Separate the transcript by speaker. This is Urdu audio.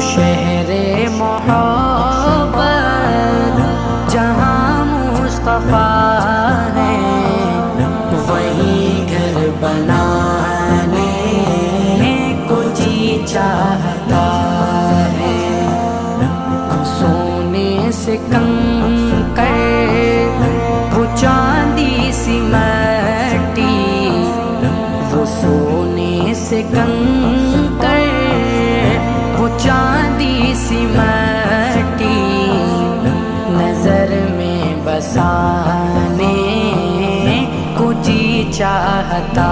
Speaker 1: شہر محبت جہاں مصطفیٰ ہے، وہیں گھر بنانے کو جی چاہتا ہے۔ سونے سے کنکر وہ چاندی سی مٹی، وہ سونے سے کنکر وہ چاندی سی مٹی، نظر میں بسانے کو جی چاہتا